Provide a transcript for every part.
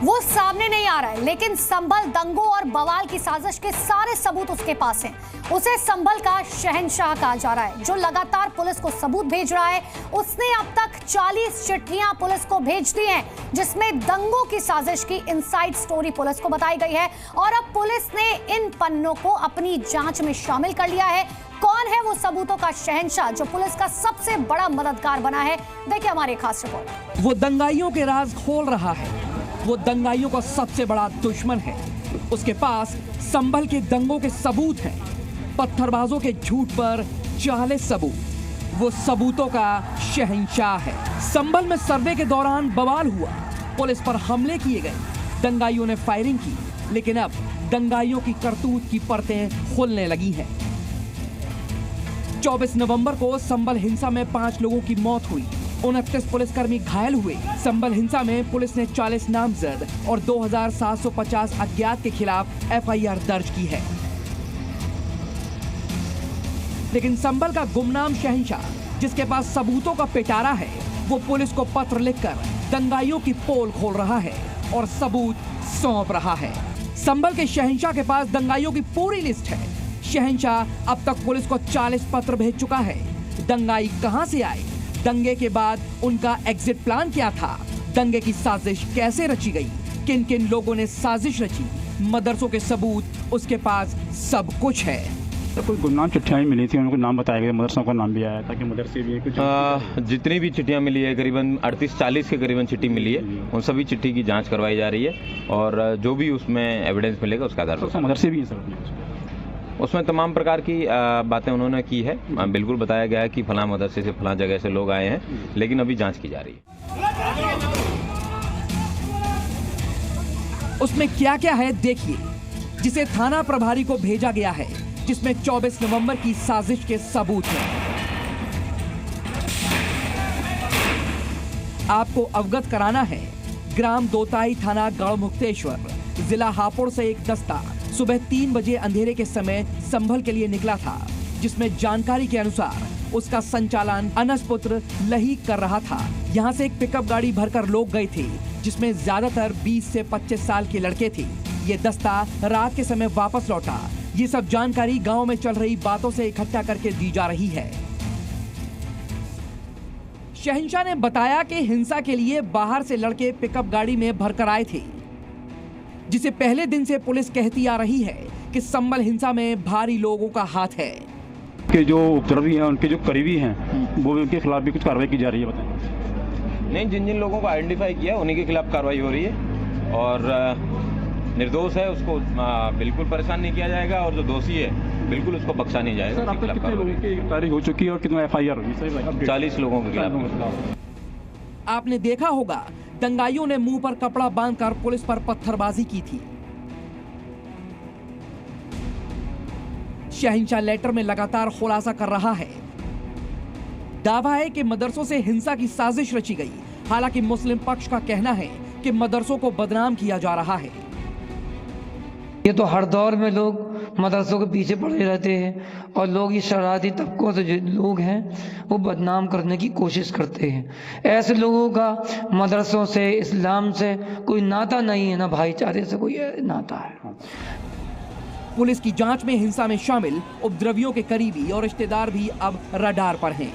वो सामने नहीं आ रहा है, लेकिन संभल दंगों और बवाल की साजिश के सारे सबूत उसके पास हैं। उसे संभल का शहंशाह कहा जा रहा है, जो लगातार पुलिस को सबूत भेज रहा है। उसने अब तक 40 चिट्ठियां पुलिस को भेज दी हैं, जिसमें दंगों की साजिश की इनसाइड स्टोरी पुलिस को बताई गई है। और अब पुलिस ने इन पन्नों को अपनी जांच में शामिल कर लिया है। कौन है वो सबूतों का शहंशाह जो पुलिस का सबसे बड़ा मददगार बना है? देखिए हमारी खास रिपोर्ट। वो दंगाइयों के राज खोल रहा है। वो दंगाइयों का सबसे बड़ा दुश्मन है। उसके पास संभल के दंगों के सबूत हैं, पत्थरबाजों के झूठ पर 40 सबूत। वो सबूतों का शहंशाह है। संभल में सर्वे के दौरान बवाल हुआ, पुलिस पर हमले किए गए, दंगाइयों ने फायरिंग की, लेकिन अब दंगाइयों की करतूत की परतें खुलने लगी हैं। 24 नवंबर को संभल हिंसा में 5 लोगों की मौत हुई, 29 पुलिसकर्मी घायल हुए। संभल हिंसा में पुलिस ने 40 नामजद और 2750 अज्ञात के खिलाफ एफआईआर दर्ज की है। लेकिन संभल का गुमनाम शहंशाह, जिसके पास सबूतों का पिटारा है, वो पुलिस को पत्र लिखकर दंगाइयों की पोल खोल रहा है और सबूत सौंप रहा है। संभल के शहंशाह के पास दंगाइयों की पूरी लिस्ट है। शहंशाह अब तक पुलिस को 40 पत्र भेज चुका है। दंगाई कहां से आए, दंगे के बाद उनका एग्जिट प्लान क्या था, दंगे की साजिश कैसे रची गई, किन किन लोगों ने साजिश रची, मदरसों के सबूत उसके पास सब कुछ है। तो कोई गुमनाम चिट्ठियाँ मिली थी, उनको नाम बताया गया, मदरसों का नाम भी आया था कि मदरसे भी कुछ जितनी भी चिट्ठियाँ मिली है, करीबन 38-40 के करीबन चिट्ठी मिली है, उन सभी चिट्ठी की जांच करवाई जा रही है और जो भी उसमें एविडेंस मिलेगा उसका आधार पर मदरसे भी हैं। उसमें तमाम प्रकार की बातें उन्होंने की है। बिल्कुल बताया गया है कि फलां मदरसे से फलां जगह से लोग आए हैं, लेकिन अभी जांच की जा रही है। उसमें क्या क्या है देखिए, जिसे थाना प्रभारी को भेजा गया है, जिसमें 24 नवंबर की साजिश के सबूत हैं। आपको अवगत कराना है, ग्राम दोताई, थाना गढ़मुक्तेश्वर, जिला हापुड़ से एक दस्ता सुबह 3 बजे अंधेरे के समय संभल के लिए निकला था, जिसमें जानकारी के अनुसार उसका संचालन अनस पुत्र लही कर रहा था। यहाँ से एक पिकअप गाड़ी भरकर लोग गए थे, जिसमें ज्यादातर 20 से 25 साल के लड़के थे। ये दस्ता रात के समय वापस लौटा। ये सब जानकारी गांव में चल रही बातों से इकट्ठा करके दी जा रही है। शहंशाह ने बताया कि हिंसा के लिए बाहर से लड़के पिकअप गाड़ी में भरकर आए थे, जिसे पहले दिन से पुलिस कहती आ रही है कि संभल हिंसा में भारी लोगों का हाथ है। के जो उपद्रवी हैं, उनके जो करीबी हैं, वो उनके खिलाफ भी कुछ कार्रवाई की जा रही है, बताएं। नहीं, जिन जिन लोगों को आइडेंटिफाई किया उन्हीं के खिलाफ कार्रवाई हो रही है और निर्दोष है उसको बिल्कुल परेशान नहीं किया जाएगा और जो दोषी है बिल्कुल उसको बख्शा नहीं जाएगा। सर, अब तक कितने लोगों की गिरफ्तारी हो चुकी है और कितना एफआईआर होगी? 40 लोगों के खिलाफ। आपने देखा होगा, दंगाइयों ने मुंह पर कपड़ा बांधकर पुलिस पर पत्थरबाजी की थी। शहंशाह लेटर में लगातार खुलासा कर रहा है। दावा है कि मदरसों से हिंसा की साजिश रची गई। हालांकि मुस्लिम पक्ष का कहना है कि मदरसों को बदनाम किया जा रहा है। ये तो हर दौर में लोग मदरसों के पीछे पड़े रहते हैं और लोग ये शरारती तबकों से जो लोग हैं वो बदनाम करने की कोशिश करते हैं। ऐसे लोगों का मदरसों से, इस्लाम से कोई नाता नहीं है, ना भाईचारे से कोई नाता है। पुलिस की जांच में हिंसा में शामिल उपद्रवियों के करीबी और रिश्तेदार भी अब रडार पर हैं।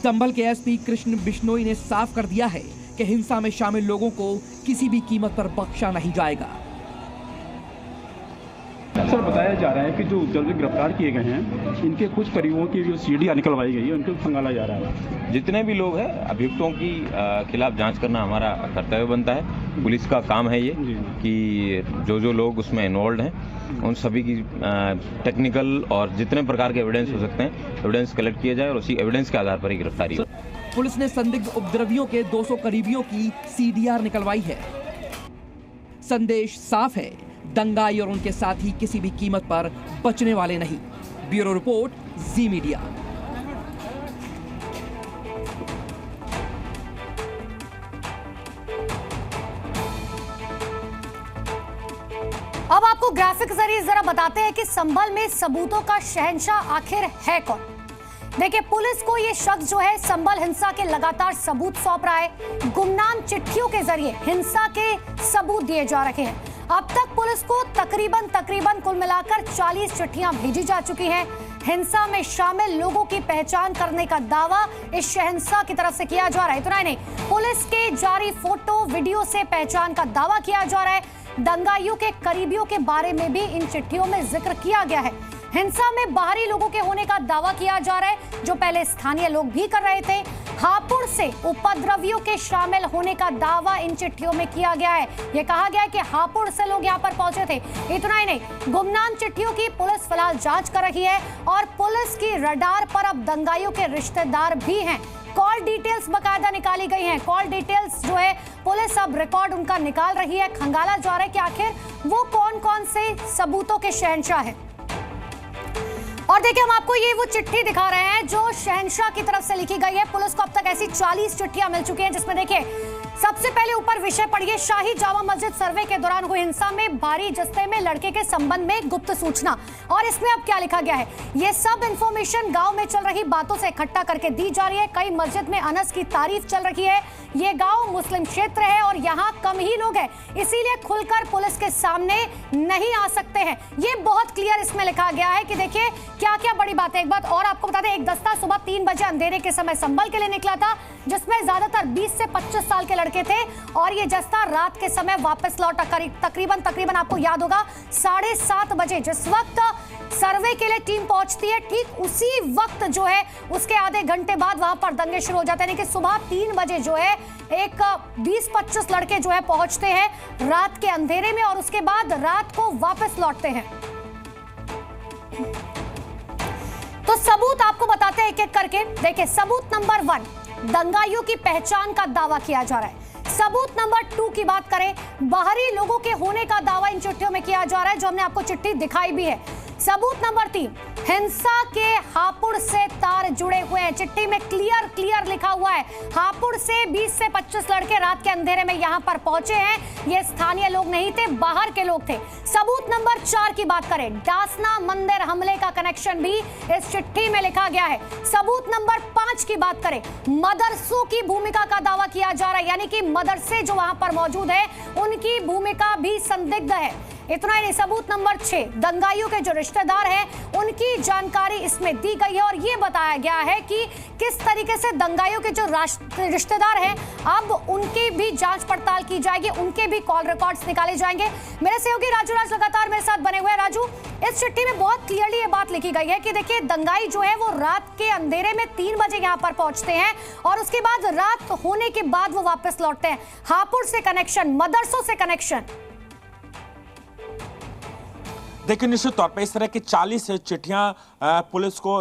संभल के एसपी कृष्ण बिश्नोई ने साफ कर दिया है कि हिंसा में शामिल लोगों को किसी भी कीमत पर बख्शा नहीं जाएगा। सर, बताया जा रहा है कि जो उपद्रवी गिरफ्तार किए गए हैं, इनके कुछ करीबों की जो सीढ़ियाँ निकलवाई गई है, उनको खंगाला जा रहा है। जितने भी लोग हैं, अभियुक्तों की खिलाफ जांच करना हमारा कर्तव्य बनता है। पुलिस का काम है ये कि जो लोग उसमें इन्वॉल्व हैं उन सभी की टेक्निकल और जितने प्रकार के एविडेंस हो सकते हैं, एविडेंस कलेक्ट किया जाए और उसी एविडेंस के आधार पर ही गिरफ्तारी हो। पुलिस ने संदिग्ध उपद्रवियों के 200 करीबियों की सीडीआर निकलवाई है। संदेश साफ है, दंगाई और उनके साथी किसी भी कीमत पर बचने वाले नहीं। ब्यूरो रिपोर्ट, जी मीडिया। अब आपको ग्राफिक जरिए जरा बताते हैं कि संभल में सबूतों का शहंशाह आखिर है कौन। देखिए, पुलिस को ये शख्स जो है संभल हिंसा के लगातार सबूत सौंप रहा है। गुमनाम चिट्ठियों के जरिए हिंसा के सबूत दिए जा रहे हैं। अब तक पुलिस को तकरीबन कुल मिलाकर 40 चिट्ठियां भेजी जा चुकी हैं। हिंसा में शामिल लोगों की पहचान करने का दावा इस शहंशाह की तरफ से किया जा रहा है। इतना ही नहीं, पुलिस के जारी फोटो वीडियो से पहचान का दावा किया जा रहा है। दंगाइयों के करीबियों के बारे में भी इन चिट्ठियों में जिक्र किया गया है। हिंसा में बाहरी लोगों के होने का दावा किया जा रहा है, जो पहले स्थानीय लोग भी कर रहे थे। हापुड़ से उपद्रवियों के शामिल होने का दावा इन चिट्ठियों में किया गया है। यह कहा गया है कि हापुड़ से लोग यहां पर पहुंचे थे। इतना ही नहीं, गुमनाम चिट्ठियों की पुलिस फिलहाल जांच कर रही है और पुलिस की रडार पर अब दंगाइयों के रिश्तेदार भी हैं। कॉल डिटेल्स बकायदा निकाली गई हैं। कॉल डिटेल्स जो है पुलिस अब रिकॉर्ड उनका निकाल रही है। खंगाला जा रहा है कि आखिर वो कौन-कौन से सबूतों के शहंशाह हैं। और देखिए, हम आपको ये वो चिट्ठी दिखा रहे हैं जो शहंशाह की तरफ से लिखी गई है। पुलिस को अब तक ऐसी 40 चिट्ठियां मिल चुकी हैं, जिसमें देखिए सबसे पहले ऊपर विषय पढ़िए, शाही जामा मस्जिद सर्वे के दौरान हुई हिंसा में भारी जस्ते में लड़के के संबंध में गुप्त सूचना। और इसमें अब क्या लिखा गया है, ये सब इंफॉर्मेशन गांव में चल रही बातों से इकट्ठा करके दी जा रही है। कई मस्जिद में अनस की तारीफ चल रही है। ये गांव मुस्लिम क्षेत्र है और यहाँ कम ही लोग हैं, इसीलिए खुलकर पुलिस के सामने नहीं आ सकते हैं। ये बहुत क्लियर इसमें लिखा गया है कि देखिए क्या क्या बड़ी बात है। एक बात और आपको बता दें, एक दस्ता सुबह 3 बजे अंधेरे के समय संभल के लिए निकला था, जिसमें ज्यादातर 20 से 25 साल के लड़के थे और ये जस्ता रात के समय वापस लौटा। तकरीबन आपको याद होगा 7:30 बजे जिस वक्त सर्वे के लिए टीम पहुंचती है, ठीक उसी वक्त जो है उसके आधे घंटे बाद वहां पर दंगे शुरू हो जाते हैं। कि सुबह 3 बजे जो है एक 20-25 लड़के जो है पहुंचते हैं रात के अंधेरे में और उसके बाद रात को वापस लौटते हैं। तो सबूत आपको बताते हैं एक एक करके। देखिए, सबूत नंबर 1, दंगाइयों की पहचान का दावा किया जा रहा है। सबूत नंबर 2 की बात करें, बाहरी लोगों के होने का दावा इन चिट्ठियों में किया जा रहा है, जो हमने आपको चिट्ठी दिखाई भी है। सबूत नंबर 3, हिंसा के हापुड़ से तार जुड़े हुए हैं। चिट्ठी में क्लियर लिखा हुआ है, हापुड़ से 20 से 25 लड़के रात के अंधेरे में यहां पर पहुंचे हैं। ये स्थानीय लोग नहीं थे, बाहर के लोग थे। सबूत नंबर 4 की बात करें, डासना मंदिर हमले का कनेक्शन भी इस चिट्ठी में लिखा गया है। सबूत नंबर 5 की बात करें, मदरसों की भूमिका का दावा किया जा रहा है, यानी कि मदरसे जो वहां पर मौजूद है उनकी भूमिका भी संदिग्ध है। इतना ही नहीं, सबूत नंबर 6, दंगाइयों के जो रिश्तेदार हैं उनकी जानकारी इसमें दी गई है और ये बताया गया है कि किस तरीके से दंगाइयों के जो रिश्तेदार हैं अब उनकी भी जांच पड़ताल की जाएगी, उनके भी कॉल रिकॉर्ड्स निकाले जाएंगे। मेरे सहयोगी राजू राज लगातार मेरे साथ बने हुए हैं। राजू, इस चिट्ठी में बहुत क्लियरली ये बात लिखी गई है कि देखिए, दंगाई जो है वो रात के अंधेरे में 3 बजे यहाँ पर पहुंचते हैं और उसके बाद रात होने के बाद वो वापस लौटते हैं। हापुड़ से कनेक्शन, मदरसों से कनेक्शन। देखिए, निश्चित तौर पे इस तरह की 40 चिट्ठियां पुलिस को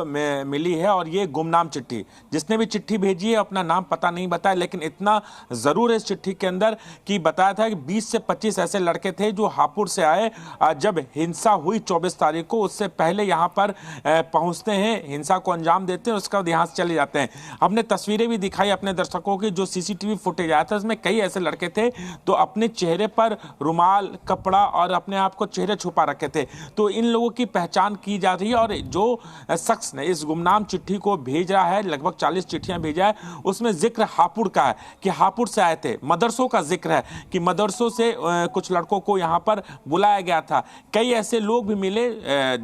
मिली है और ये गुमनाम चिट्ठी, जिसने भी चिट्ठी भेजी है अपना नाम पता नहीं बताया, लेकिन इतना ज़रूर है इस चिट्ठी के अंदर कि बताया था कि 20 से 25 ऐसे लड़के थे जो हापुड़ से आए जब हिंसा हुई 24 तारीख को, उससे पहले यहाँ पर पहुँचते हैं, हिंसा को अंजाम देते हैं, उसके बाद यहाँ से चले जाते हैं। हमने तस्वीरें भी दिखाई अपने दर्शकों की, जो CCTV फुटेज आया था उसमें कई ऐसे लड़के थे तो अपने चेहरे पर रुमाल, कपड़ा और अपने आप को चेहरे छुपा रखे थे। तो इन लोगों की पहचान की जा रही है और जो शख्स ने इस गुमनाम चिट्ठी को भेज रहा है, लगभग 40 चिट्ठियां भेजा है, उसमें जिक्र हापुड़ का है कि हापुड़ से आए थे। मदरसों का जिक्र है कि मदरसों से कुछ लड़कों को यहां पर बुलाया गया था। कई ऐसे लोग भी मिले,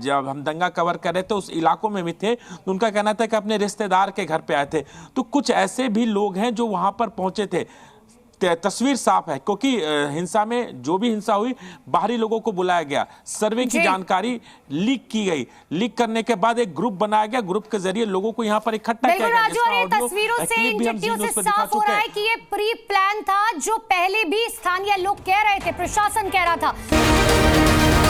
जब हम दंगा कवर कर रहे थे उस इलाकों में भी थे, तो उनका कहना था कि अपने रिश्तेदार के घर पे आए थे। तो कुछ ऐसे भी लोग हैं जो वहां पर पहुंचे थे। तस्वीर साफ है क्योंकि हिंसा में जो भी हिंसा हुई बाहरी लोगों को बुलाया गया, सर्वे की जानकारी लीक की गई, लीक करने के बाद एक ग्रुप बनाया गया, ग्रुप के जरिए लोगों को यहाँ पर इकट्ठा किया गया। तस्वीरों से, इन चिट्ठियों से साफ हो रहा है कि ये प्री प्लान था, जो पहले भी स्थानीय लोग कह रहे थे, प्रशासन कह रहा था।